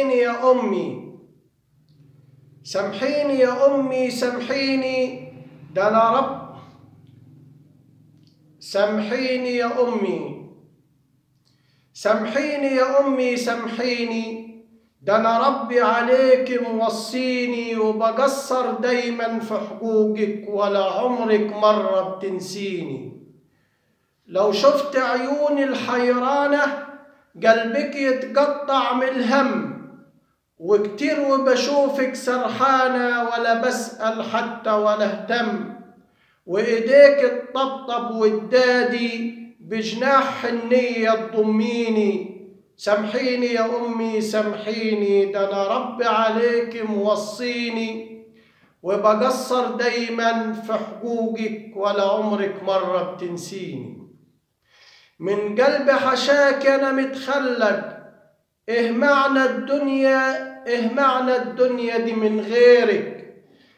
يا أمي، سامحيني يا أمي، سامحيني، ده أنا رب. سامحيني يا أمي، سامحيني يا أمي، سامحيني، ده أنا ربي عليك موصيني، وبقصر دايما في حقوقك ولا عمرك مرة بتنسيني. لو شفت عيوني الحيرانة قلبك يتقطع من الهم، وكتير وبشوفك سرحانة ولا بسأل حتى ولا اهتم، وإيديك تطبطب وتدادي بجناح حنية تضميني. سامحيني يا أمي، سامحيني، ده أنا ربي عليك موصيني، وبقصر دايما في حقوقك ولا عمرك مرة بتنسيني. من قلبي حشاك أنا متخلق، إيه معنى الدنيا، إيه معنى الدنيا دي من غيرك.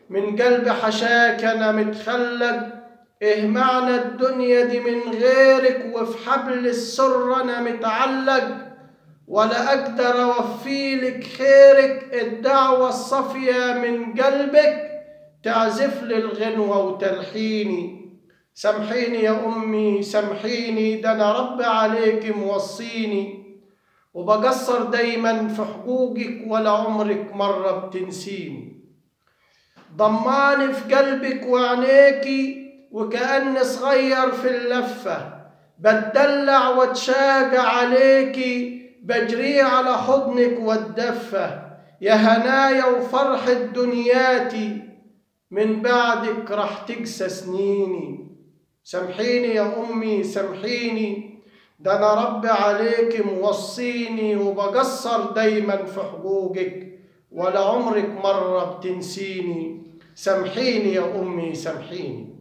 من قلبي حشاك أنا متخلق، إيه معنى الدنيا دي من غيرك، وفي حبل السر أنا متعلق، ولا أقدر أوفيلك خيرك. الدعوة الصافية من قلبك تعزف لي الغنوة وتلحيني. سامحيني يا أمي، سامحيني، ده أنا ربي عليك موصيني، وبقصر دايما في حقوقك ولا عمرك مرة بتنسيني. ضماني في قلبك وعينيكي، وكأني صغير في اللفة، بتدلع واتشاق عليكي، بجري على حضنك واتدفى. يا هنايا وفرحة دنياتي، من بعدك رح تقسى سنيني. سامحيني يا أمي، سامحيني، ده أنا ربي عليك موصيني، وبقصر دايما في حقوقك ولا عمرك مرة بتنسيني. سامحيني يا أمي، سامحيني.